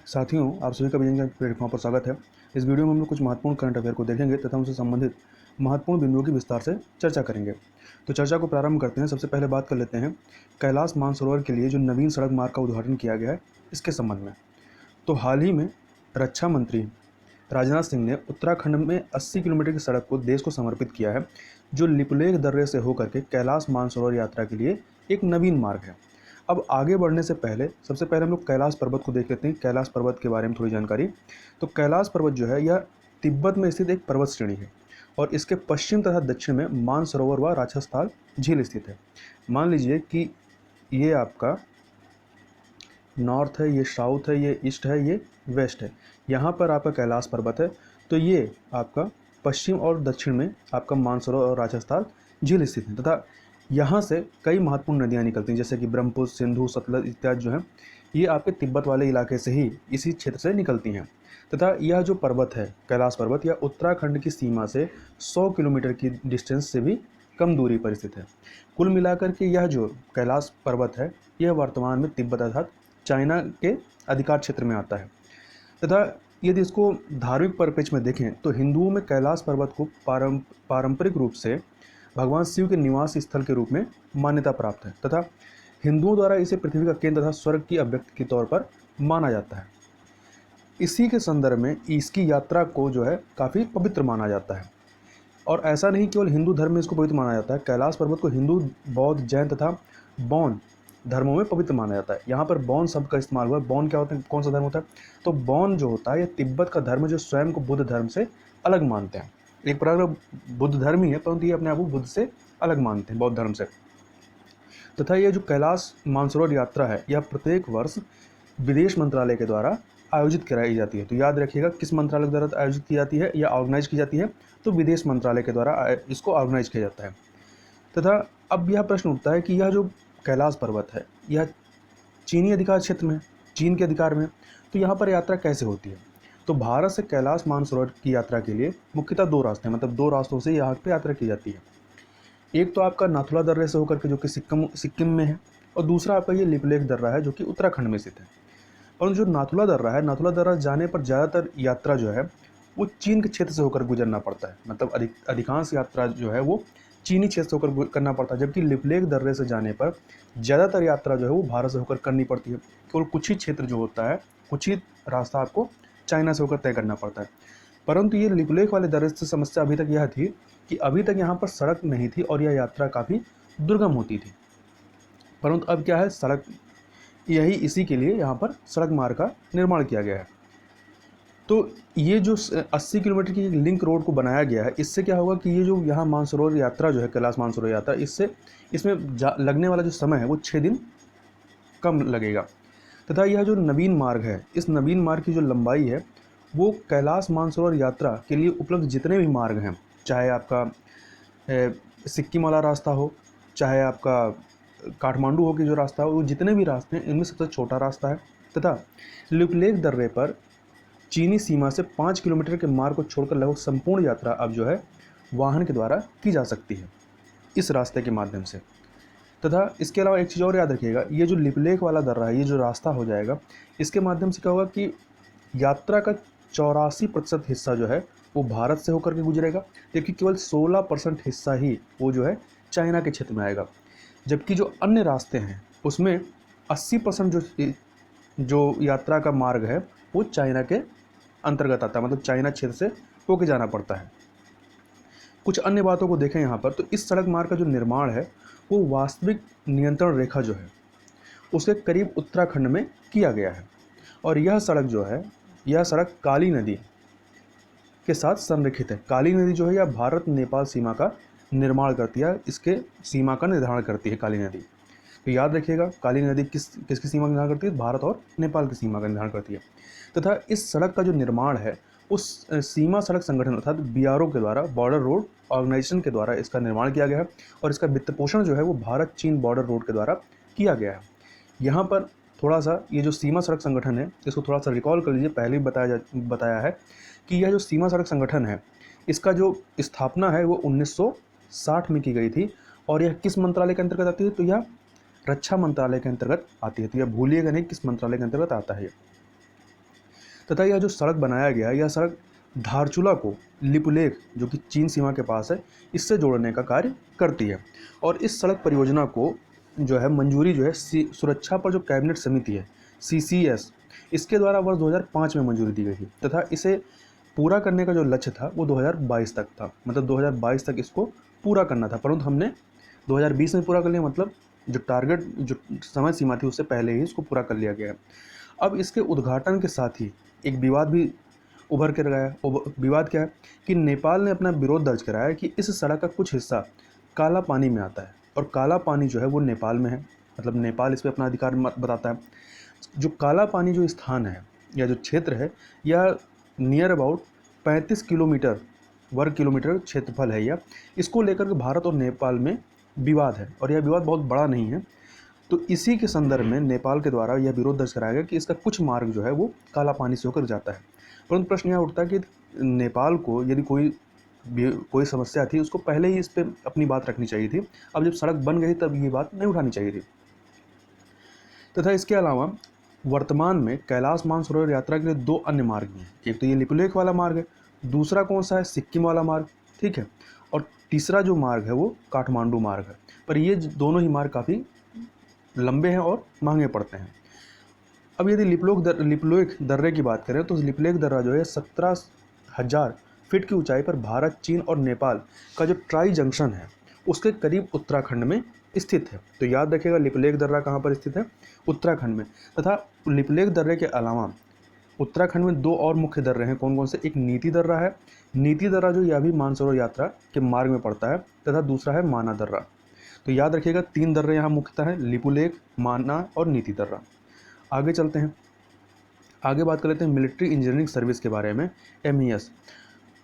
साथियों, आप सभी का विजन के प्लेटफॉर्म पर स्वागत है। इस वीडियो में हम लोग कुछ महत्वपूर्ण करंट अफेयर को देखेंगे तथा उनसे संबंधित महत्वपूर्ण बिंदुओं की विस्तार से चर्चा करेंगे। तो चर्चा को प्रारंभ करते हैं। सबसे पहले बात कर लेते हैं कैलाश मानसरोवर के लिए जो नवीन सड़क मार्ग का उद्घाटन किया गया है, इसके संबंध में। तो हाल ही में रक्षा मंत्री राजनाथ सिंह ने उत्तराखंड में 80 किलोमीटर की सड़क को देश को समर्पित किया है, जो लिपुलेख दर्रे से होकर के कैलाश मानसरोवर यात्रा के लिए एक नवीन मार्ग है। अब आगे बढ़ने से पहले सबसे पहले हम लोग कैलाश पर्वत को देख लेते हैं। कैलाश पर्वत के बारे में थोड़ी जानकारी। तो कैलाश पर्वत जो है, यह तिब्बत में स्थित एक पर्वत श्रेणी है और इसके पश्चिम तथा दक्षिण में मानसरोवर व राजस्थान झील स्थित है। मान लीजिए कि ये आपका नॉर्थ है, ये साउथ है, ये ईस्ट है, ये वेस्ट है। यहाँ पर आपका कैलाश पर्वत है। तो ये आपका पश्चिम और दक्षिण में आपका मानसरोवर और राजस्थान झील स्थित है तथा यहाँ से कई महत्वपूर्ण नदियाँ निकलती हैं, जैसे कि ब्रह्मपुत्र, सिंधु, सतलज इत्यादि जो हैं, ये आपके तिब्बत वाले इलाके से ही इसी क्षेत्र से निकलती हैं। तथा यह जो पर्वत है कैलाश पर्वत, यह उत्तराखंड की सीमा से 100 किलोमीटर की डिस्टेंस से भी कम दूरी पर स्थित है। कुल मिलाकर के यह जो कैलाश पर्वत है, यह वर्तमान में तिब्बत अर्थात चाइना के अधिकार क्षेत्र में आता है। तथा यदि इसको धार्मिक परिप्रेक्ष्य में देखें तो हिंदुओं में कैलाश पर्वत को पारंपरिक रूप से भगवान शिव के निवास स्थल के रूप में मान्यता प्राप्त है तथा हिंदुओं द्वारा इसे पृथ्वी का केंद्र तथा स्वर्ग की अभिव्यक्ति के तौर पर माना जाता है। इसी के संदर्भ में इसकी यात्रा को जो है काफ़ी पवित्र माना जाता है। और ऐसा नहीं केवल हिंदू धर्म में इसको पवित्र माना जाता है, कैलाश पर्वत को हिंदू, बौद्ध, जैन तथा बौन धर्मों में पवित्र माना जाता है। यहाँ पर बौन शब्द का इस्तेमाल हुआ है। बौन क्या होता है, कौन सा धर्म होता है? तो बौन जो होता है यह तिब्बत का धर्म, जो स्वयं को बुद्ध धर्म से अलग मानते हैं। एक प्रकार का बुद्ध धर्म ही है, परंतु ये अपने आप को बुद्ध से अलग मानते हैं, बौद्ध धर्म से। तथा यह जो कैलाश मानसरोवर यात्रा है, यह प्रत्येक वर्ष विदेश मंत्रालय के द्वारा आयोजित कराई जाती है। तो याद रखिएगा, किस मंत्रालय के द्वारा आयोजित की जाती है या ऑर्गेनाइज की जाती है? तो विदेश मंत्रालय के द्वारा इसको ऑर्गेनाइज किया जाता है। तथा अब यह प्रश्न उठता है कि यह जो कैलाश पर्वत है, यह चीनी अधिकार क्षेत्र में, चीन के अधिकार में, तो यहाँ पर यात्रा कैसे होती है? तो भारत से कैलाश मानसरोवर की यात्रा के लिए मुख्यतः दो रास्ते हैं, मतलब दो रास्तों से यहाँ पे यात्रा की जाती है। एक तो आपका नाथुला दर्रे से होकर के, जो कि सिक्किम में है, और दूसरा आपका ये लिपुलेख दर्रा है, जो कि उत्तराखंड में स्थित है। परंतु जो नाथुला दर्रा है, नाथुला दर्रा जाने पर ज़्यादातर यात्रा जो है वो चीन के क्षेत्र से होकर गुजरना पड़ता है। मतलब अधिकांश यात्रा जो है वो चीनी क्षेत्र से होकर करना पड़ता है, जबकि लिपुलेख दर्रे से जाने पर ज़्यादातर यात्रा जो है वो भारत से होकर करनी पड़ती है। केवल कुछ ही क्षेत्र जो होता है, कुछ ही रास्ता आपको चाइना से होकर तय करना पड़ता है। परंतु ये लिपुलेख वाले दर्रे से समस्या अभी तक यह थी कि अभी तक यहाँ पर सड़क नहीं थी और यह यात्रा काफ़ी दुर्गम होती थी। परंतु अब क्या है, सड़क, यही इसी के लिए यहाँ पर सड़क मार्ग का निर्माण किया गया है। तो ये जो 80 किलोमीटर की लिंक रोड को बनाया गया है, इससे क्या होगा कि ये जो यहाँ मानसरोवर यात्रा जो है, कैलाश मानसरोवर यात्रा, इसमें लगने वाला जो समय है वो 6 दिन कम लगेगा। तथा यह जो नवीन मार्ग है, इस नवीन मार्ग की जो लंबाई है वो कैलाश मानसरोवर यात्रा के लिए उपलब्ध जितने भी मार्ग हैं, चाहे आपका सिक्किम वाला रास्ता हो, चाहे आपका काठमांडू हो के जो रास्ता हो, वो जितने भी रास्ते हैं इनमें सबसे छोटा रास्ता है। तथा लिपुलेख दर्रे पर चीनी सीमा से 5 किलोमीटर के मार्ग को छोड़कर लगभग संपूर्ण यात्रा अब जो है वाहन के द्वारा की जा सकती है, इस रास्ते के माध्यम से। तथा इसके अलावा एक चीज़ और याद रखिएगा, ये जो लिपुलेख वाला दर्रा है, ये जो रास्ता हो जाएगा, इसके माध्यम से क्या होगा कि यात्रा का 84% हिस्सा जो है वो भारत से होकर के गुजरेगा, जबकि केवल 16% हिस्सा ही वो जो है चाइना के क्षेत्र में आएगा। जबकि जो अन्य रास्ते हैं उसमें 80% जो यात्रा का मार्ग है वो चाइना के अंतर्गत आता है, मतलब चाइना क्षेत्र से होके जाना पड़ता है। कुछ अन्य बातों को देखें यहाँ पर, तो इस सड़क मार्ग का जो निर्माण है वो वास्तविक नियंत्रण रेखा जो है उसके करीब उत्तराखंड में किया गया है। और यह सड़क जो है, यह सड़क काली नदी के साथ संरेखित है। काली नदी जो है यह भारत नेपाल सीमा का निर्माण करती है, इसके सीमा का निर्धारण करती है काली नदी। तो याद रखिएगा, काली नदी किसकी सीमा का निर्धारण करती है? भारत और नेपाल की सीमा का निर्धारण करती है। तथा इस सड़क का जो निर्माण है उस सीमा सड़क संगठन अर्थात बीआरओ के द्वारा, बॉर्डर रोड ऑर्गेनाइजेशन के द्वारा इसका निर्माण किया गया है और इसका वित्त पोषण जो है वो भारत चीन बॉर्डर रोड के द्वारा किया गया है। यहाँ पर थोड़ा सा ये जो सीमा सड़क संगठन है, इसको थोड़ा सा रिकॉल कर लीजिए। पहले भी बताया है कि यह जो सीमा सड़क संगठन है, इसका जो स्थापना है वो 1960 में की गई थी और यह किस मंत्रालय के अंतर्गत आती है? तो यह रक्षा मंत्रालय के अंतर्गत आती है। तो यह भूलिएगा नहीं किस मंत्रालय के अंतर्गत आता है। तथा यह जो सड़क बनाया गया है, यह सड़क धारचूला को लिपुलेख जो कि चीन सीमा के पास है, इससे जोड़ने का कार्य करती है। और इस सड़क परियोजना को जो है मंजूरी जो है सुरक्षा पर जो कैबिनेट समिति है CCS, इसके द्वारा वर्ष 2005 में मंजूरी दी गई थी तथा इसे पूरा करने का जो लक्ष्य था वो 2022 तक था, मतलब 2022 तक इसको पूरा करना था, परंतु हमने 2020 में पूरा कर लिया, मतलब जो टारगेट जो समय सीमा थी उससे पहले ही इसको पूरा कर लिया गया है। अब इसके उद्घाटन के साथ ही एक विवाद भी उभर कर गया। विवाद क्या है कि नेपाल ने अपना विरोध दर्ज कराया है कि इस सड़क का कुछ हिस्सा काला पानी में आता है और काला पानी जो है वो नेपाल में है, मतलब नेपाल इस पर अपना अधिकार बताता है। जो काला पानी जो स्थान है या जो क्षेत्र है यह नियर अबाउट 35 किलोमीटर वर्ग किलोमीटर क्षेत्रफल है यह। इसको लेकर के भारत और नेपाल में विवाद है और यह विवाद बहुत बड़ा नहीं है। तो इसी के संदर्भ में नेपाल के द्वारा यह विरोध दर्ज कराया गया कि इसका कुछ मार्ग जो है वो काला पानी से होकर जाता है। परंतु प्रश्न यह उठता है कि नेपाल को यदि कोई समस्या थी उसको पहले ही इस पर अपनी बात रखनी चाहिए थी। अब जब सड़क बन गई तब ये बात नहीं उठानी चाहिए थी। तथा इसके अलावा वर्तमान में कैलाश मानसरोवर यात्रा के लिए 2 अन्य मार्ग हैं। एक तो ये लिपुलेख वाला मार्ग है, दूसरा कौन सा है, सिक्किम वाला मार्ग, ठीक है। और तीसरा जो मार्ग है वो काठमांडू मार्ग है। पर ये दोनों ही मार्ग काफ़ी लंबे हैं और महंगे पड़ते हैं। अब यदि लिपुलेख दर्रे की बात करें तो लिपुलेख दर्रा जो है 17,000 फीट की ऊंचाई पर भारत, चीन और नेपाल का जो ट्राई जंक्शन है उसके करीब उत्तराखंड में स्थित है। तो याद रखिएगा लिपुलेख दर्रा कहाँ पर स्थित है, उत्तराखंड में। तथा लिपुलेख दर्रे के अलावा उत्तराखंड में 2 और मुख्य दर्रे हैं। कौन कौन से, एक नीति दर्रा है, नीति दर्रा जो यह भी मानसरोवर यात्रा के मार्ग में पड़ता है, तथा दूसरा है माना दर्रा। तो याद रखिएगा 3 दर्रे यहाँ मुख्यतः हैं, लिपुलेख, माना और नीति दर्रा। आगे चलते हैं, आगे बात कर लेते हैं मिलिट्री इंजीनियरिंग सर्विस के बारे में, MES।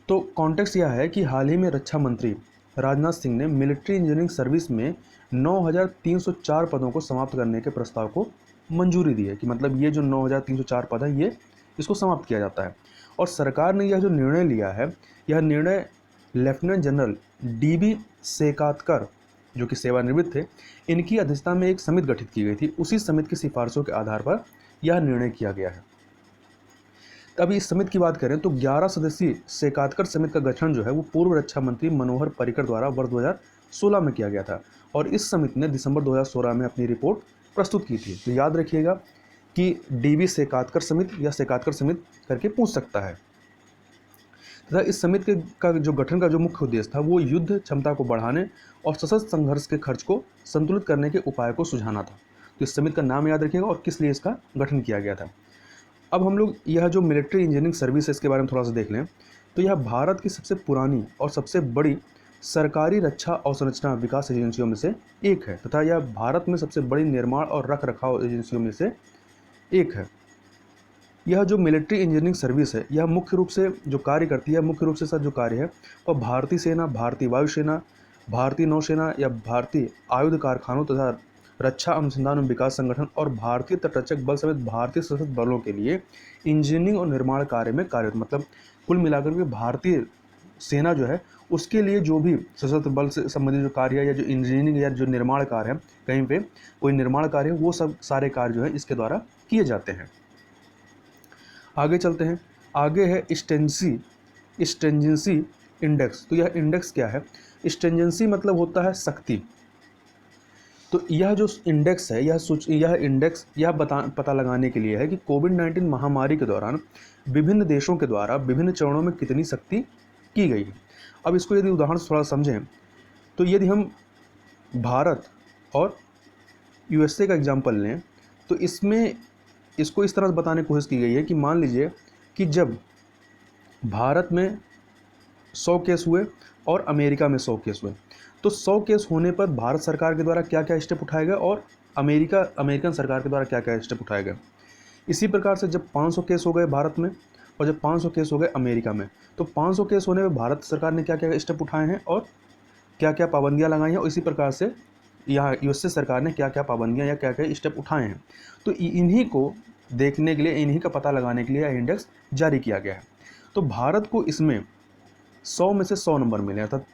तो कॉन्टेक्स्ट यह है कि हाल ही में रक्षा मंत्री राजनाथ सिंह ने मिलिट्री इंजीनियरिंग सर्विस में 9,304 पदों को समाप्त करने के प्रस्ताव को मंजूरी दी है, कि मतलब ये जो 9,304 पद है ये इसको समाप्त किया जाता है। और सरकार ने यह जो निर्णय लिया है, यह निर्णय लेफ्टिनेंट जनरल DB सेकातकर जो कि सेवानिवृत्त थे, इनकी अध्यक्षता में एक समिति गठित की गई थी। उसी समिति की सिफारिशों के आधार पर यह निर्णय किया गया है। तब इस समिति की बात करें तो 11 सदस्यीय सेकातकर समिति का गठन जो है वो पूर्व रक्षा मंत्री मनोहर पर्रिकर द्वारा वर्ष 2016 में किया गया था और इस समिति ने दिसंबर 2016 में अपनी रिपोर्ट प्रस्तुत की थी। तो याद रखिएगा कि DB सेकातकर समिति या सेकातकर समिति करके पूछ सकता है। तथा इस समिति का जो गठन का जो मुख्य उद्देश्य था वो युद्ध क्षमता को बढ़ाने और सशस्त्र संघर्ष के खर्च को संतुलित करने के उपाय को सुझाना था। तो इस समिति का नाम याद रखिएगा और किस लिए इसका गठन किया गया था। अब हम लोग यह जो मिलिट्री इंजीनियरिंग सर्विस है इसके बारे में थोड़ा सा देख लें तो यह भारत की सबसे पुरानी और सबसे बड़ी सरकारी रक्षा अवसंरचना विकास एजेंसियों में से एक है तथा यह भारत में सबसे बड़ी निर्माण और रख रखाव एजेंसियों में से एक है। यह जो मिलिट्री इंजीनियरिंग सर्विस है यह मुख्य रूप से जो कार्य करती है, मुख्य रूप से सर जो कार्य है वह भारतीय सेना, भारतीय वायुसेना, भारतीय नौसेना या भारतीय आयुध कारखानों तथा रक्षा अनुसंधान एवं विकास संगठन और भारतीय तटरक्षक बल समेत भारतीय सशस्त्र बलों के लिए इंजीनियरिंग और निर्माण कार्य में कार्यरत, मतलब कुल मिलाकर के भारतीय सेना जो है उसके लिए जो भी सशस्त्र बल से संबंधित जो कार्य है या जो इंजीनियरिंग या जो निर्माण कार्य है, कहीं पे कोई निर्माण कार्य है, वो सब सारे कार्य जो है इसके द्वारा किए जाते हैं। आगे चलते हैं, आगे है स्ट्रिंजेंसी इंडेक्स। तो यह इंडेक्स क्या है, स्ट्रिंजेंसी मतलब होता है सख्ती। तो यह जो इंडेक्स है यह इंडेक्स पता लगाने के लिए है कि कोविड-19 महामारी के दौरान विभिन्न देशों के द्वारा विभिन्न चरणों में कितनी सख्ती की गई है। अब इसको यदि उदाहरण से थोड़ा समझें तो यदि हम भारत और USA का एग्जाम्पल लें तो इसमें इसको इस तरह से बताने की कोशिश की गई है कि मान लीजिए कि जब भारत में 100 केस हुए और अमेरिका में 100 केस हुए तो 100 केस होने पर भारत सरकार के द्वारा क्या क्या स्टेप उठाए गए और अमेरिकन सरकार के द्वारा क्या क्या स्टेप उठाए गए। इसी प्रकार से जब 500 केस हो गए भारत में और जब 500 केस हो गए अमेरिका में तो 500 केस होने पर भारत सरकार ने क्या क्या स्टेप उठाए हैं और क्या क्या पाबंदियाँ लगाई हैं और इसी प्रकार से यहाँ USA सरकार ने क्या क्या पाबंदियाँ या क्या क्या स्टेप उठाए हैं। तो इन्हीं को देखने के लिए, इन्हीं का पता लगाने के लिए यह इंडेक्स जारी किया गया है। तो भारत को इसमें 100 में से 100 नंबर मिले, अर्थात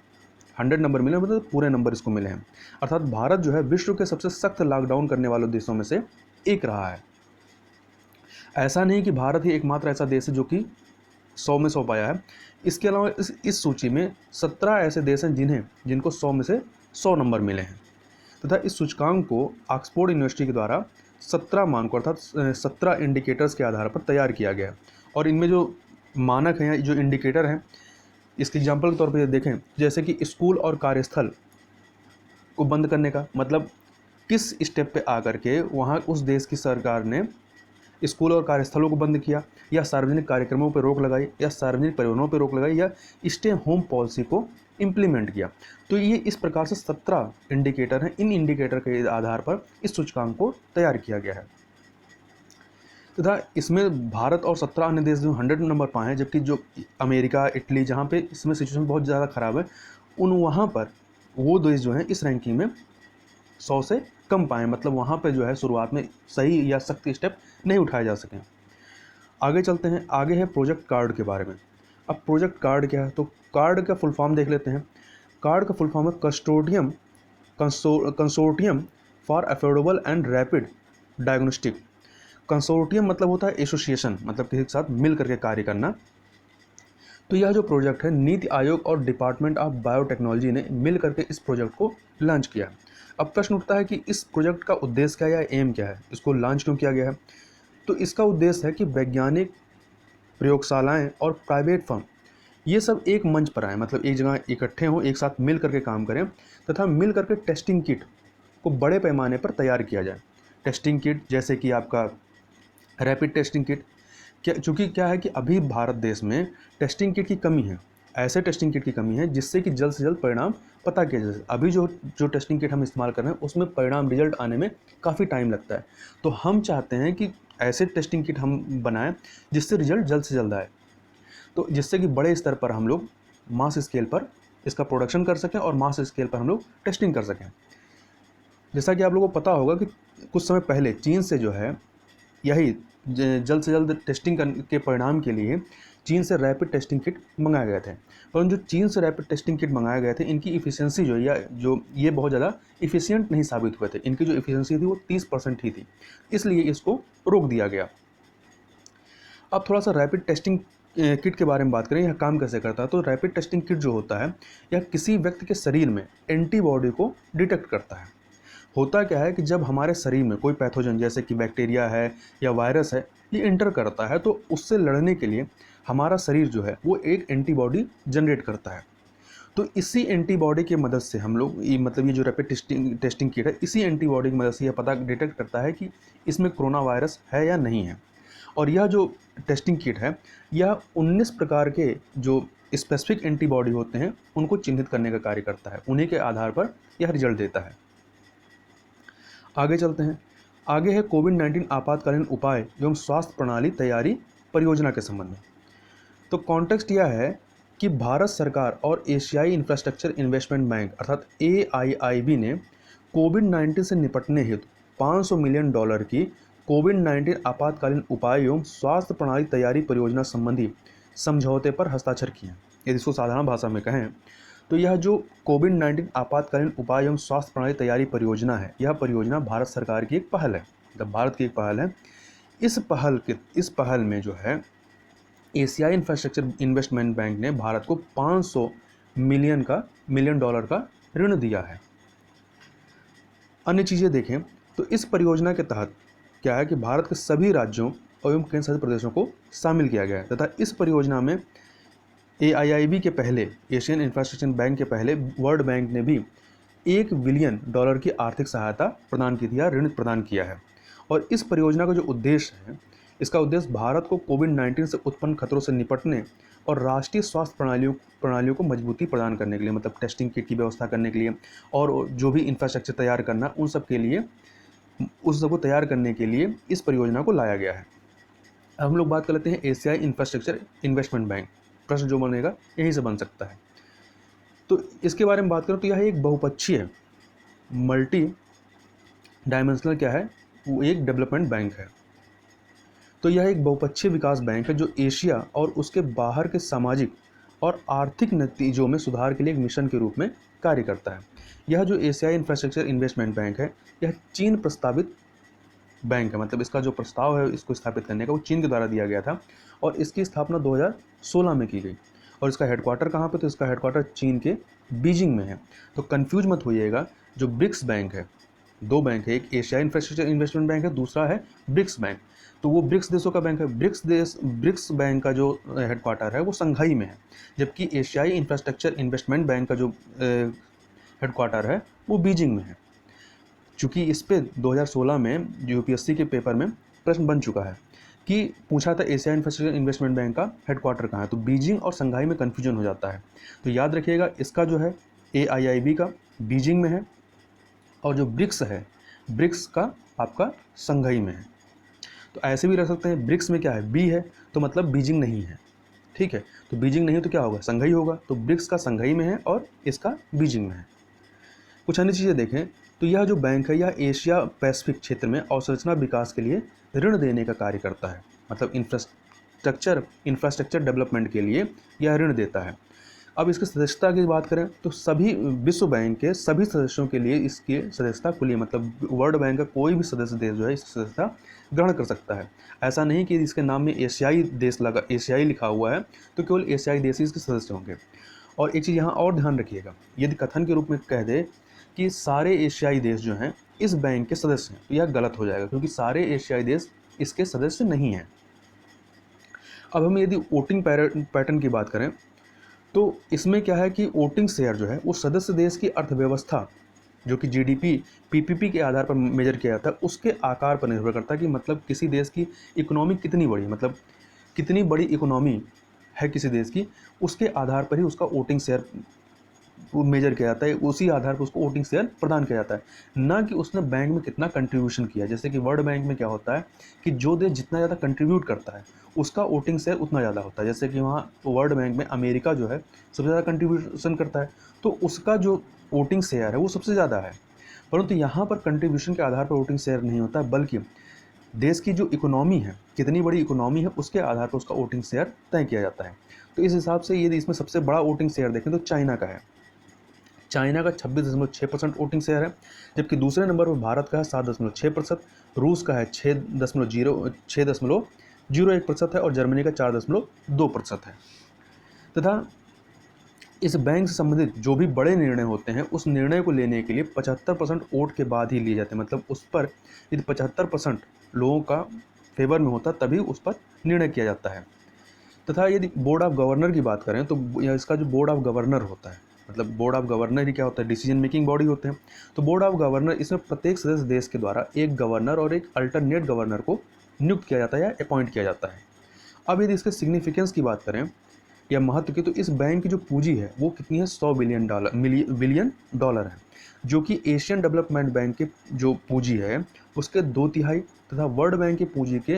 100 नंबर मिले, मतलब पूरे नंबर इसको मिले हैं। अर्थात भारत जो है विश्व के सबसे सख्त लॉकडाउन करने वाले देशों में से एक रहा है। ऐसा नहीं कि भारत ही एकमात्र ऐसा देश है जो कि 100 में 100 पाया है। इसके अलावा इस सूची में 17 ऐसे देश हैं जिनको 100 में से 100 नंबर मिले हैं तथा इस सूचकांक को ऑक्सफोर्ड यूनिवर्सिटी के द्वारा 17 मानकों अर्थात 17 इंडिकेटर्स के आधार पर तैयार किया गया है। और इनमें जो मानक हैं, जो इंडिकेटर हैं, इसके एग्जाम्पल के तौर पर देखें, जैसे कि स्कूल और कार्यस्थल को बंद करने का मतलब किस स्टेप पे आकर के वहाँ उस देश की सरकार ने स्कूल और कार्यस्थलों को बंद किया, या सार्वजनिक कार्यक्रमों पर रोक लगाई, या सार्वजनिक परिवहनों पर रोक लगाई, या स्टे होम पॉलिसी को इम्प्लीमेंट किया। तो ये इस प्रकार से 17 इंडिकेटर हैं। इन इंडिकेटर के आधार पर इस सूचकांक को तैयार किया गया है तथा इसमें भारत और 17 अन्य देश जो 100 नंबर पाए हैं, जबकि जो अमेरिका, इटली, जहाँ पे इसमें सिचुएशन बहुत ज़्यादा ख़राब है, वहाँ पर वो देश जो हैं इस रैंकिंग में 100 से कम पाए। मतलब वहाँ पे जो है शुरुआत में सही या सख्त स्टेप नहीं उठाए जा सकें। आगे चलते हैं। आगे है प्रोजेक्ट कार्ड के बारे में। अब प्रोजेक्ट कार्ड क्या है, तो कार्ड का फुल फॉर्म देख लेते हैं। कार्ड का फुल फॉर्म है consortium for affordable and rapid diagnostic. Consortium मतलब होता है एसोसिएशन, मतलब किसी के साथ मिल करके कार्य करना। तो यह जो प्रोजेक्ट है, नीति आयोग और डिपार्टमेंट ऑफ बायोटेक्नोलॉजी ने मिल करके इस प्रोजेक्ट को लॉन्च किया। अब प्रश्न उठता है कि इस प्रोजेक्ट का उद्देश्य क्या है या एम क्या है, इसको लॉन्च क्यों किया गया है। तो इसका उद्देश्य है कि वैज्ञानिक प्रयोगशालाएं और प्राइवेट फर्म ये सब एक मंच पर आए, मतलब एक जगह इकट्ठे हों, एक साथ मिल करके काम करें तथा मिल करके टेस्टिंग किट को बड़े पैमाने पर तैयार किया जाए। टेस्टिंग किट जैसे कि आपका रैपिड टेस्टिंग किट, चूँकि क्या है कि अभी भारत देश में टेस्टिंग किट की कमी है, ऐसे टेस्टिंग किट की कमी है जिससे कि जल्द से जल्द परिणाम पता किया जा सके। अभी जो टेस्टिंग किट हम इस्तेमाल कर रहे हैं उसमें परिणाम रिजल्ट आने में काफ़ी टाइम लगता है। तो हम चाहते हैं कि ऐसे टेस्टिंग किट हम बनाएं जिससे रिजल्ट जल्द से जल्द आए, तो जिससे कि बड़े स्तर पर हम लोग मास स्केल पर इसका प्रोडक्शन कर सकें और मास स्केल पर हम लोग टेस्टिंग कर सकें। जैसा कि आप लोगों को पता होगा कि कुछ समय पहले चीन से जो है यही जल्द से जल्द टेस्टिंग के परिणाम के लिए चीन से रैपिड टेस्टिंग किट मंगाए गए थे। परंतु जो चीन से रैपिड टेस्टिंग किट मंगाए गए थे, इनकी इफ़िशियंसी जो ये बहुत ज़्यादा इफ़िशियंट नहीं साबित हुए थे। इनकी जो इफ़िशियंसी थी वो 30% ही थी, इसलिए इसको रोक दिया गया। अब थोड़ा सा रैपिड टेस्टिंग किट के बारे में बात करें, यह काम कैसे करता है। तो रैपिड टेस्टिंग किट जो होता है, यह किसी व्यक्ति के शरीर में एंटीबॉडी को डिटेक्ट करता है। होता क्या है कि जब हमारे शरीर में कोई पैथोजन जैसे कि बैक्टीरिया है या वायरस है, ये इंटर करता है, तो उससे लड़ने के लिए हमारा शरीर जो है वो एक एंटीबॉडी जनरेट करता है। तो इसी एंटीबॉडी की मदद से हम लोग मतलब ये जो रैपिड टेस्टिंग किट है, इसी एंटीबॉडी की मदद से यह पता डिटेक्ट करता है कि इसमें कोरोना वायरस है या नहीं है। और यह जो टेस्टिंग किट है, यह 19 प्रकार के जो स्पेसिफिक एंटीबॉडी होते हैं उनको चिन्हित करने का कार्य करता है। उन्हीं के आधार पर यह रिजल्ट देता है। आगे चलते हैं। आगे है कोविड-19 आपातकालीन उपाय एवं स्वास्थ्य प्रणाली तैयारी परियोजना के संबंध में। तो कॉन्टेक्स्ट यह है कि भारत सरकार और एशियाई इंफ्रास्ट्रक्चर इन्वेस्टमेंट बैंक अर्थात AIIB ने कोविड-19 से निपटने हेतु $500 मिलियन की कोविड-19 आपातकालीन उपाय एवं स्वास्थ्य प्रणाली तैयारी परियोजना संबंधी समझौते पर हस्ताक्षर किए। यदि इसको साधारण भाषा में कहें तो यह जो कोविड-19 आपातकालीन उपाय एवं स्वास्थ्य प्रणाली तैयारी परियोजना है, यह परियोजना भारत सरकार की एक पहल है, मतलब भारत की एक पहल है। इस पहल में जो है एशियाई इंफ्रास्ट्रक्चर इन्वेस्टमेंट बैंक ने भारत को $500 मिलियन का ऋण दिया है। अन्य चीज़ें देखें तो इस परियोजना के तहत क्या है कि भारत के सभी राज्यों एवं केंद्र शासित प्रदेशों को शामिल किया गया है तथा इस परियोजना में AIIB के पहले, एशियन इंफ्रास्ट्रक्चर बैंक के पहले वर्ल्ड बैंक ने भी $1 बिलियन की आर्थिक सहायता प्रदान की थी या ऋण प्रदान किया है। और इस परियोजना का जो उद्देश्य है, इसका उद्देश्य भारत को कोविड-19 से उत्पन्न खतरों से निपटने और राष्ट्रीय स्वास्थ्य प्रणालियों को मजबूती प्रदान करने के लिए, मतलब टेस्टिंग किट की व्यवस्था करने के लिए और जो भी इंफ्रास्ट्रक्चर तैयार करना, उस सबको तैयार करने के लिए इस परियोजना को लाया गया है। अब हम लोग बात कर लेते हैं एशियाई इंफ्रास्ट्रक्चर इन्वेस्टमेंट बैंक। प्रश्न जो बनेगा यहीं से बन सकता है। तो इसके बारे में बात करें तो यह एक बहुपक्षीय मल्टी डायमेंशनल क्या है, वो एक डेवलपमेंट बैंक है। तो यह एक बहुपक्षीय विकास बैंक है जो एशिया और उसके बाहर के सामाजिक और आर्थिक नतीजों में सुधार के लिए एक मिशन के रूप में कार्य करता है। यह जो एशियाई इंफ्रास्ट्रक्चर इन्वेस्टमेंट बैंक है, यह चीन प्रस्तावित बैंक है, मतलब इसका जो प्रस्ताव है इसको स्थापित करने का वो चीन के द्वारा दिया गया था और इसकी स्थापना 2016 में की गई। और इसका हेडक्वार्टर कहाँ पे? तो इसका हेडक्वार्टर चीन के बीजिंग में है। तो कंफ्यूज मत होइएगा, जो ब्रिक्स बैंक है, दो बैंक है, एक एशियाई इंफ्रास्ट्रक्चर इन्वेस्टमेंट बैंक है, दूसरा है ब्रिक्स बैंक। तो वो ब्रिक्स देशों का बैंक है। ब्रिक्स बैंक का जो हेडक्वार्टर है वो संघाई में है, जबकि एशियाई इंफ्रास्ट्रक्चर इन्वेस्टमेंट बैंक का जो हेडक्वार्टर है वो बीजिंग में है। चूँकि इस पे 2016 में यूपीएससी के पेपर में प्रश्न बन चुका है कि पूछा था एशियाई इंफ्रास्ट्रक्चर इन्वेस्टमेंट बैंक का हेडक्वार्टर कहाँ है, तो बीजिंग और संघाई में कन्फ्यूजन हो जाता है। तो याद रखिएगा, इसका जो है AIIB का बीजिंग में है और जो ब्रिक्स है, ब्रिक्स का आपका संघाई में है। तो ऐसे भी रख सकते हैं, ब्रिक्स में क्या है, बी है, तो मतलब बीजिंग नहीं है। ठीक है, तो बीजिंग नहीं तो क्या होगा, संघाई होगा। तो ब्रिक्स का संघाई में है और इसका बीजिंग में है। कुछ अन्य चीज़ें देखें तो यह जो बैंक है यह एशिया पैसिफिक क्षेत्र में अवसंरचना विकास के लिए ऋण देने का कार्य करता है, मतलब इंफ्रास्ट्रक्चर डेवलपमेंट के लिए यह ऋण देता है। अब इसकी सदस्यता की बात करें तो सभी विश्व बैंक के सभी सदस्यों के लिए इसकी सदस्यता खुली है, मतलब वर्ल्ड बैंक का कोई भी सदस्य देश जो है इसकी सदस्यता ग्रहण कर सकता है। ऐसा नहीं कि इसके नाम में एशियाई देश लगा, एशियाई लिखा हुआ है तो केवल एशियाई देश ही इसके सदस्य होंगे। और एक चीज़ यहाँ और ध्यान रखिएगा, यदि कथन के रूप में कह दे कि सारे एशियाई देश जो हैं इस बैंक के सदस्य हैं, तो यह गलत हो जाएगा, क्योंकि सारे एशियाई देश इसके सदस्य नहीं हैं। अब हम यदि वोटिंग पैटर्न की बात करें तो इसमें क्या है कि वोटिंग शेयर जो है वो सदस्य देश की अर्थव्यवस्था, जो कि GDP PPP के आधार पर मेजर किया जाता है, उसके आकार पर निर्भर करता है कि मतलब किसी देश की इकोनॉमी कितनी बड़ी, मतलब कितनी बड़ी इकोनॉमी है किसी देश की, उसके आधार पर ही उसका वोटिंग शेयर मेजर किया जाता है, उसी आधार पर उसको वोटिंग शेयर प्रदान किया जाता है, ना कि उसने बैंक में कितना कंट्रीब्यूशन किया। जैसे कि वर्ल्ड बैंक में क्या होता है कि जो देश जितना ज़्यादा कंट्रीब्यूट करता है उसका वोटिंग शेयर उतना ज़्यादा होता है। जैसे कि वहाँ वर्ल्ड बैंक में अमेरिका जो है सबसे ज़्यादा कंट्रीब्यूशन करता है, तो उसका जो वोटिंग शेयर है वो सबसे ज़्यादा है। परंतु यहाँ पर कंट्रीब्यूशन के आधार पर वोटिंग शेयर नहीं होता, बल्कि देश की जो इकोनॉमी है, कितनी बड़ी इकोनॉमी है, उसके आधार पर उसका वोटिंग शेयर तय किया जाता है। तो इस हिसाब से यदि इसमें सबसे बड़ा वोटिंग शेयर देखें तो चाइना का है। चाइना का 26.6% वोटिंग शेयर है, जबकि दूसरे नंबर पर भारत का है 7.6%, रूस का है 6.01% है और जर्मनी का 4.2% है। तथा इस बैंक से संबंधित जो भी बड़े निर्णय होते हैं उस निर्णय को लेने के लिए 75% वोट के बाद ही लिए जाते हैं, मतलब उस पर यदि 75% लोगों का फेवर में होता तभी उस पर निर्णय किया जाता है। तथा यदि बोर्ड ऑफ गवर्नर की बात करें तो इसका जो बोर्ड ऑफ गवर्नर होता है, मतलब बोर्ड ऑफ गवर्नर ही क्या होता है, डिसीजन मेकिंग बॉडी होते हैं। तो बोर्ड ऑफ गवर्नर, इसमें प्रत्येक सदस्य देश के द्वारा एक गवर्नर और एक अल्टरनेट गवर्नर को नियुक्त किया जाता है या अपॉइंट किया जाता है। अब यदि इसके सिग्निफिकेंस की बात करें या महत्व की, तो इस बैंक की जो पूंजी है वो कितनी है, $100 बिलियन है, जो कि एशियन डेवलपमेंट बैंक के जो पूंजी है उसके 2/3 तथा वर्ल्ड बैंक की पूंजी के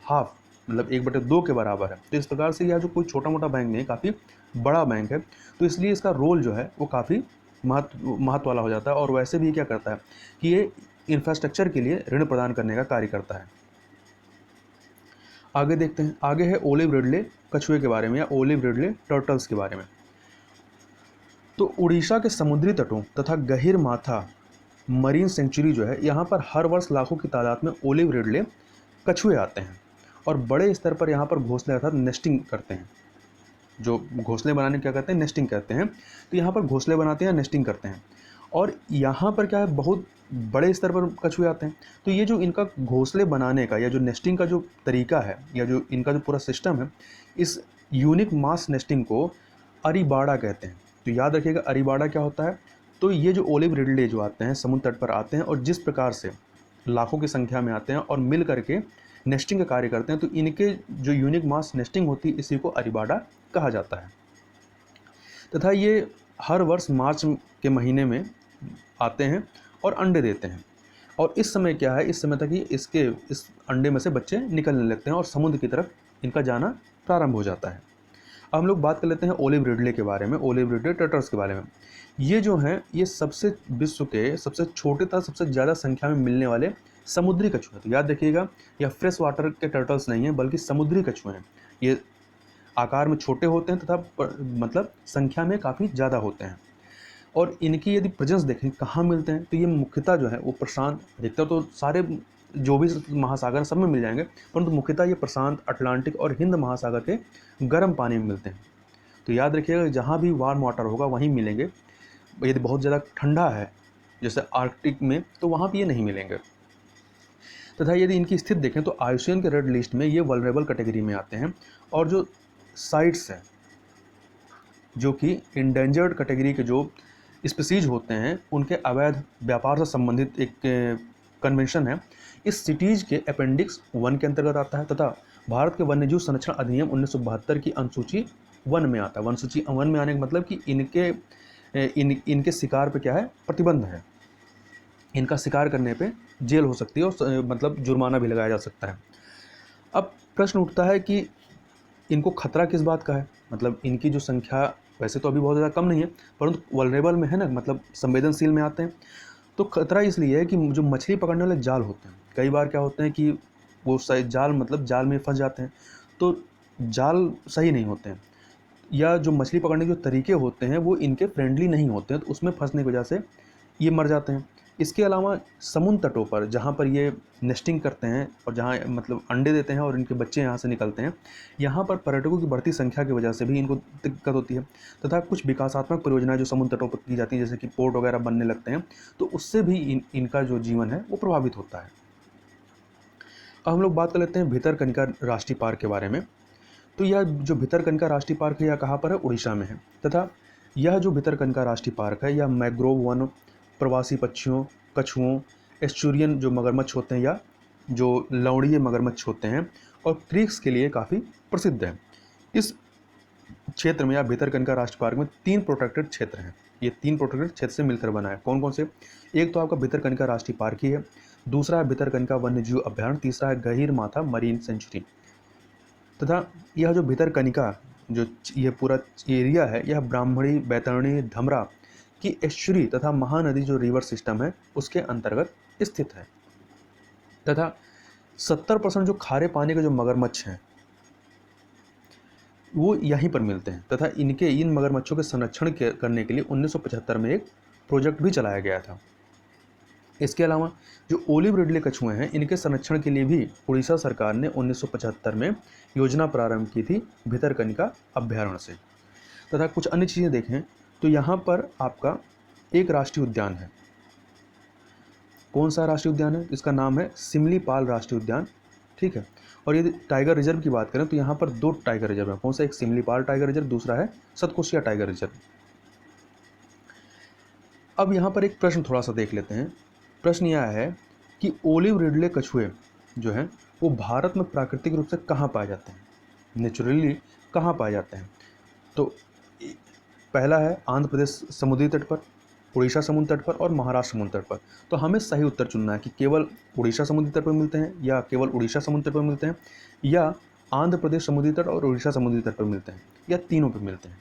हाफ, मतलब 1/2 के बराबर है। तो इस प्रकार से यह जो कोई छोटा मोटा बैंक नहीं, काफ़ी बड़ा बैंक है, तो इसलिए इसका रोल जो है वो काफ़ी महत्व वाला हो जाता है। और वैसे भी क्या करता है कि ये इंफ्रास्ट्रक्चर के लिए ऋण प्रदान करने का कार्य करता है। आगे देखते हैं, आगे है ओलिव रिडले कछुए के बारे में या ओलिव रिडले टर्टल्स के बारे में। तो उड़ीसा के समुद्री तटों तथा गहीर माथा मरीन सेंचुरी जो है, यहाँ पर हर वर्ष लाखों की तादाद में ओलिव रिडले कछुए आते हैं और बड़े स्तर पर यहाँ पर घोंसले अर्थात नेस्टिंग करते हैं। जो घोंसले बनाने क्या कहते हैं, नेस्टिंग कहते हैं। तो यहाँ पर घोंसले बनाते हैं, नेस्टिंग करते हैं, और यहाँ पर क्या है, बहुत बड़े स्तर पर कछुए आते हैं। तो ये जो इनका घोंसले बनाने का या जो नेस्टिंग का जो तरीका है या जो इनका जो पूरा सिस्टम है, इस यूनिक मास नेस्टिंग को अरीबाड़ा कहते हैं। तो याद रखिएगा अरीबाड़ा क्या होता है। तो ये जो ओलिव रिडले जो आते हैं समुद्र तट पर आते हैं और जिस प्रकार से लाखों की संख्या में आते हैं और मिल करके नेस्टिंग का कार्य करते हैं, तो इनके जो यूनिक मास नेस्टिंग होती है इसी को अरीबाड़ा कहा जाता है। तथा ये हर वर्ष मार्च के महीने में आते हैं और अंडे देते हैं, और इस समय क्या है, इस समय तक ही इस अंडे में से बच्चे निकलने लगते हैं और समुद्र की तरफ इनका जाना प्रारंभ हो जाता है। अब हम लोग बात कर लेते हैं ओलिव रिडले के बारे में, ओलिव रिडले टर्टल्स के बारे में। ये जो हैं ये सबसे विश्व के सबसे छोटे तथा सबसे ज़्यादा संख्या में मिलने वाले समुद्री कछुए। तो याद रखिएगा यह फ्रेश वाटर के टर्टल्स नहीं है बल्कि समुद्री कछुए हैं। ये आकार में छोटे होते हैं तथा मतलब संख्या में काफ़ी ज़्यादा होते हैं। और इनकी यदि प्रेजेंस देखें कहाँ मिलते हैं, तो ये मुख्यतः जो है वो प्रशांत, अधिकतर तो सारे जो भी महासागर सब में मिल जाएंगे, परंतु मुख्यतः ये प्रशांत, अटलांटिक और हिंद महासागर के गर्म पानी में मिलते हैं। तो याद रखिएगा जहाँ भी वार्म वाटर होगा वहीं मिलेंगे। यदि बहुत ज़्यादा ठंडा है जैसे आर्कटिक में तो वहाँ पे ये नहीं मिलेंगे। तथा यदि इनकी स्थिति देखें तो आईयूसीएन के रेड लिस्ट में ये वल्नरेबल कैटेगरी में आते हैं, और जो साइट्स हैं जो कि इंडेंजर्ड कैटेगरी के जो स्पीसीज होते हैं उनके अवैध व्यापार से संबंधित एक कन्वेंशन है, इस सिटीज के अपेंडिक्स 1 के अंतर्गत आता है तथा भारत के वन्यजीव संरक्षण अधिनियम 1972 की अनुसूची 1 में आता है। अनुसूची 1 में आने का मतलब कि इनके शिकार पे क्या है, प्रतिबंध है। इनका शिकार करने पे जेल हो सकती है और मतलब जुर्माना भी लगाया जा सकता है। अब प्रश्न उठता है कि इनको खतरा किस बात का है, मतलब इनकी जो संख्या वैसे तो अभी बहुत ज़्यादा कम नहीं है, परंतु वल्नरेबल में है ना, मतलब संवेदनशील में आते हैं। तो खतरा इसलिए है कि जो मछली पकड़ने वाले जाल होते हैं, कई बार क्या होते हैं कि वो जाल मतलब जाल में फंस जाते हैं, तो जाल सही नहीं होते हैं, या जो मछली पकड़ने के जो तरीके होते हैं वो इनके फ्रेंडली नहीं होते हैं, तो उसमें फंसने की वजह से ये मर जाते हैं। इसके अलावा समुद्र तटों पर जहाँ पर ये नेस्टिंग करते हैं और जहाँ मतलब अंडे देते हैं और इनके बच्चे यहाँ से निकलते हैं, यहाँ पर पर्यटकों की बढ़ती संख्या की वजह से भी इनको दिक्कत होती है। तथा कुछ विकासात्मक परियोजनाएं जो समुद्र तटों पर की जाती हैं, जैसे कि पोर्ट वगैरह बनने लगते हैं, तो उससे भी इनका जो जीवन है वो प्रभावित होता है। अब हम लोग बात कर लेते हैं भितरकनिका राष्ट्रीय पार्क के बारे में। तो यह जो भितरकनिका राष्ट्रीय पार्क है यह कहाँ पर है, उड़ीसा में है। तथा यह जो भितरकनिका राष्ट्रीय पार्क है यह मैंग्रोव वन, प्रवासी पक्षियों, कछुओं, एस्चुरियन जो मगरमच्छ होते हैं या जो लवणीय मगरमच्छ होते हैं, और क्रीक्स के लिए काफ़ी प्रसिद्ध है। इस क्षेत्र में या भितरकनिका राष्ट्रीय पार्क में 3 प्रोटेक्टेड क्षेत्र हैं। ये 3 प्रोटेक्टेड क्षेत्र से मिलकर बना है। कौन कौन से? एक तो आपका भितरकनिका राष्ट्रीय पार्क ही है, दूसरा है भितरकनिका वन्यजीव अभ्यारण्य, तीसरा है गहीर माथा मरीन सेंचुरी। तथा यह जो भितरकनिका जो ये पूरा एरिया है यह ब्राह्मणी, बैतरणी, धमरा की एस्चुरी तथा महानदी जो रिवर सिस्टम है उसके अंतर्गत स्थित है। तथा 70% जो खारे पानी के जो मगरमच्छ हैं वो यहीं पर मिलते हैं। तथा इन मगरमच्छों के संरक्षण करने के लिए 1975 में एक प्रोजेक्ट भी चलाया गया था। इसके अलावा जो ओलिव रिडले कछुए हैं इनके संरक्षण के लिए भी उड़ीसा सरकार ने 1975 में योजना प्रारंभ की थी भितरकनिका अभ्यारण्य से। तथा कुछ अन्य चीज़ें देखें तो यहाँ पर आपका एक राष्ट्रीय उद्यान है। कौन सा राष्ट्रीय उद्यान है? इसका नाम है सिमलीपाल राष्ट्रीय उद्यान, ठीक है। और यदि टाइगर रिजर्व की बात करें तो यहाँ पर 2 टाइगर रिजर्व है। कौन सा? एक सिमलीपाल टाइगर रिजर्व, दूसरा है सतकोशिया टाइगर रिजर्व। अब यहाँ पर एक प्रश्न थोड़ा सा देख लेते हैं। प्रश्न यह है कि ओलिव रिडले कछुए जो हैं वो भारत में प्राकृतिक रूप से कहाँ पाए जाते हैं, नेचुरली कहाँ पाए जाते हैं? तो पहला है आंध्र प्रदेश समुद्री तट पर, उड़ीसा समुद्र तट पर और महाराष्ट्र समुद्र तट पर। तो हमें सही उत्तर चुनना है कि केवल उड़ीसा समुद्री तट पर मिलते हैं, या केवल उड़ीसा समुद्र तट पर मिलते हैं, या आंध्र प्रदेश समुद्री तट और उड़ीसा समुद्री तट पर मिलते हैं, या तीनों पर मिलते हैं।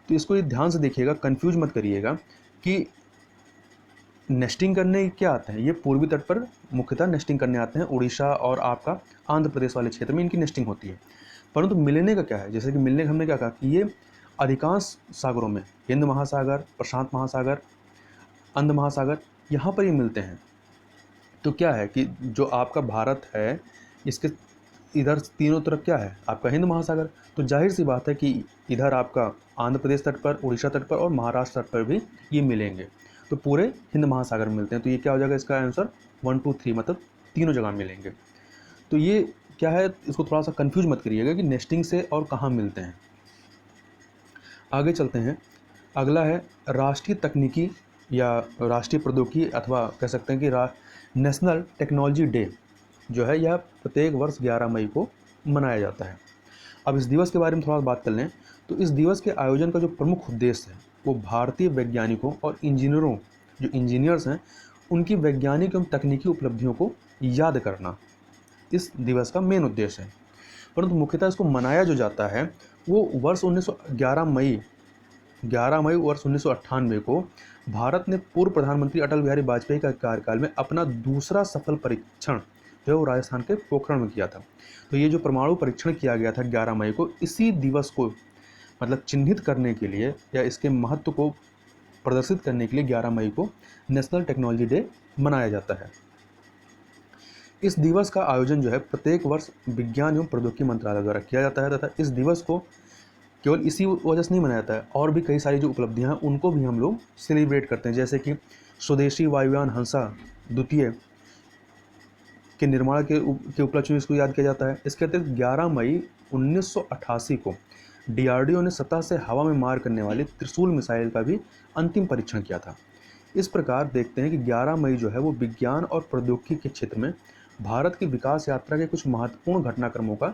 तो इसको ये ध्यान से देखिएगा, कंफ्यूज मत करिएगा कि नेस्टिंग करने क्या आते हैं। ये पूर्वी तट पर मुख्यतः नेस्टिंग करने आते हैं, उड़ीसा और आपका आंध्र प्रदेश वाले क्षेत्र में इनकी नेस्टिंग होती है। परंतु मिलने का क्या है? जैसे कि मिलने का हमने क्या कहा कि ये अधिकांश सागरों में, हिंद महासागर, प्रशांत महासागर, अंध महासागर, यहाँ पर ये मिलते हैं। तो क्या है कि जो आपका भारत है इसके इधर तीनों तरफ क्या है? आपका हिंद महासागर। तो जाहिर सी बात है कि इधर आपका आंध्र प्रदेश तट पर, उड़ीसा तट पर और महाराष्ट्र तट पर भी ये मिलेंगे। तो पूरे हिंद महासागर में मिलते हैं। तो ये क्या हो जाएगा इसका आंसर? 1 2 3, मतलब तीनों जगह मिलेंगे। तो ये क्या है, इसको थोड़ा सा कंफ्यूज मत करिएगा कि नेस्टिंग से और कहाँ मिलते हैं। आगे चलते हैं। अगला है राष्ट्रीय तकनीकी या राष्ट्रीय प्रौद्योगिकी, अथवा कह सकते हैं कि नेशनल टेक्नोलॉजी डे जो है यह प्रत्येक वर्ष 11 मई को मनाया जाता है। अब इस दिवस के बारे में थोड़ा बात कर लें तो इस दिवस के आयोजन का जो प्रमुख उद्देश्य है वो भारतीय वैज्ञानिकों और इंजीनियरों, जो इंजीनियर्स हैं, उनकी वैज्ञानिक एवं तकनीकी उपलब्धियों को याद करना इस दिवस का मेन उद्देश्य है। परंतु मुख्यतः इसको मनाया जो जाता है वो वर्ष 11 मई वर्ष 1998 को भारत ने पूर्व प्रधानमंत्री अटल बिहारी वाजपेयी का कार्यकाल में अपना दूसरा सफल परीक्षण जो है वो राजस्थान के पोखरण में किया था। तो ये जो परमाणु परीक्षण किया गया था 11 मई को, इसी दिवस को मतलब चिन्हित करने के लिए या इसके महत्व को प्रदर्शित करने के लिए 11 मई को नेशनल टेक्नोलॉजी डे मनाया जाता है। इस दिवस का आयोजन जो है प्रत्येक वर्ष विज्ञान एवं प्रौद्योगिकी मंत्रालय द्वारा किया जाता है तथा इस दिवस को केवल इसी वजह से नहीं मनाया जाता है, और भी कई सारी जो उपलब्धियां हैं उनको भी हम लोग सेलिब्रेट करते हैं। जैसे कि स्वदेशी वायुयान हंसा द्वितीय के निर्माण के उपलक्ष्य में इसको याद किया जाता है। इसके अतिरिक्त 11 मई 1988 को डीआरडीओ ने सतह से हवा में मार करने वाली त्रिशूल मिसाइल का भी अंतिम परीक्षण किया था। इस प्रकार देखते हैं कि 11 मई जो है वो विज्ञान और प्रौद्योगिकी के क्षेत्र में भारत की विकास यात्रा के कुछ महत्वपूर्ण घटनाक्रमों का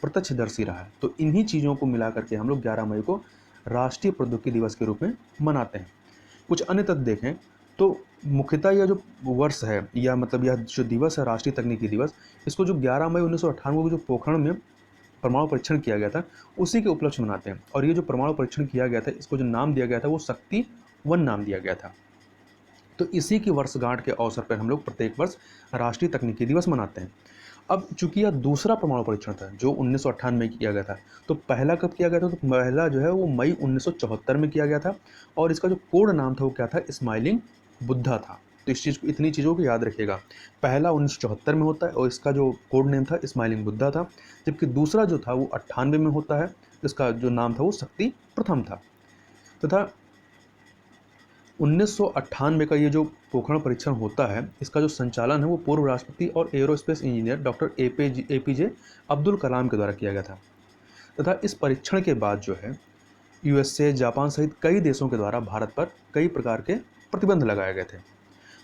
प्रत्यक्षदर्शी रहा है। तो इन्हीं चीज़ों को मिला करके हम लोग 11 मई को राष्ट्रीय प्रौद्योगिकी दिवस के रूप में मनाते हैं। कुछ अन्य तथ्य देखें तो मुख्यतः यह जो वर्ष है या मतलब यह जो दिवस है राष्ट्रीय तकनीकी दिवस, इसको जो 11 मई 1998 को जो पोखरण में परमाणु परीक्षण किया गया था उसी के उपलक्ष्य मनाते हैं। और ये जो परमाणु परीक्षण किया गया था इसको जो नाम दिया गया था वो शक्ति 1 नाम दिया गया था। तो इसी की वर्षगांठ के अवसर पर हम लोग प्रत्येक वर्ष राष्ट्रीय तकनीकी दिवस मनाते हैं। अब चूंकि यह दूसरा परमाणु परीक्षण था जो 1998 में किया गया था, तो पहला कब किया गया था? तो पहला जो है वो मई 1974 में किया गया था और इसका जो कोड नाम था वो क्या था? स्माइलिंग बुद्धा था। तो इस चीज़ को, इतनी चीज़ों को याद रखिएगा। पहला 1974 में होता है और इसका जो कोड नेम था स्माइलिंग बुद्धा था, जबकि दूसरा जो था वो 98 में होता है, इसका जो नाम था वो शक्ति प्रथम था। तथा 1998 का ये जो पोखरण परीक्षण होता है इसका जो संचालन है वो पूर्व राष्ट्रपति और aerospace engineer doctor APJ Abdul Kalam के द्वारा किया गया था। तथा इस परीक्षण के बाद जो है यूएसए, जापान सहित कई देशों के द्वारा भारत पर कई प्रकार के प्रतिबंध लगाए गए थे।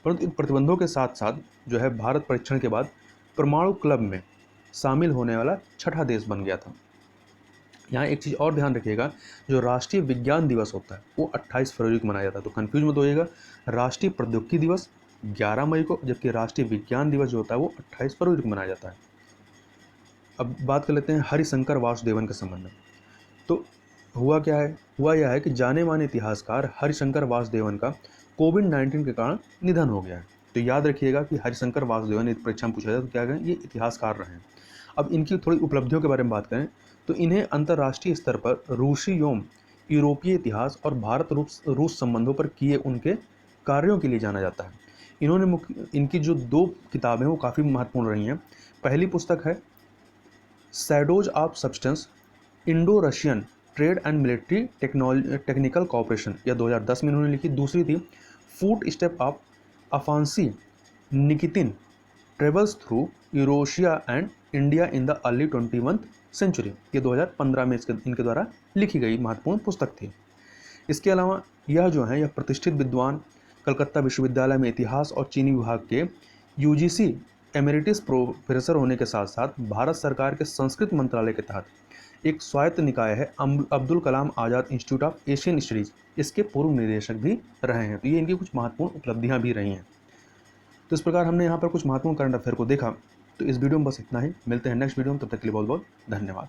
परंतु इन प्रतिबंधों के साथ साथ जो है भारत परीक्षण के बाद परमाणु क्लब में शामिल होने वाला छठा देश बन गया था। यहाँ एक चीज़ और ध्यान रखिएगा, जो राष्ट्रीय विज्ञान दिवस होता है वो 28 फरवरी को मनाया जाता है। तो कन्फ्यूज मत होइएगा, राष्ट्रीय प्रौद्योगिकी दिवस 11 मई को, जबकि राष्ट्रीय विज्ञान दिवस जो होता है वो 28 फरवरी को मनाया जाता है। अब बात कर लेते हैं हरिशंकर वासुदेवन के संबंध में। तो हुआ क्या है? हुआ यह है कि जाने माने इतिहासकार हरिशंकर वासुदेवन का कोविड-19 के कारण निधन हो गया है। तो याद रखिएगा कि हरिशंकर वासुदेवन, यदि परीक्षा में पूछा जाए तो क्या कहें? ये इतिहासकार रहे हैं। अब इनकी थोड़ी उपलब्धियों के बारे में बात करें तो इन्हें अंतर्राष्ट्रीय स्तर पर रूसी एवं यूरोपीय इतिहास और भारत रूस संबंधों पर किए उनके कार्यों के लिए जाना जाता है। इन्होंने इनकी जो 2 किताबें वो काफ़ी महत्वपूर्ण रही हैं। पहली पुस्तक है shadows of substance, Indo Russian trade and military technical cooperation, यह 2010 में इन्होंने लिखी। दूसरी थी footstep of Afanasy Nikitin travels through Eurasia and India in the early 21वीं सेंचुरी, ये 2015 में इनके द्वारा लिखी गई महत्वपूर्ण पुस्तक थी। इसके अलावा यह जो है यह प्रतिष्ठित विद्वान कलकत्ता विश्वविद्यालय में इतिहास और चीनी विभाग के यूजीसी एमेरिटिस प्रोफेसर होने के साथ साथ भारत सरकार के संस्कृत मंत्रालय के तहत एक स्वायत्त निकाय है Abdul Kalam Azad institute of Asian studies, इसके पूर्व निदेशक भी रहे हैं। तो ये इनकी कुछ महत्वपूर्ण उपलब्धियां भी रही हैं। तो इस प्रकार हमने यहाँ पर कुछ महत्वपूर्ण करंट अफेयर को देखा। तो इस वीडियो में बस इतना ही। मिलते हैं नेक्स्ट वीडियो में, तब तक के लिए बहुत बहुत धन्यवाद।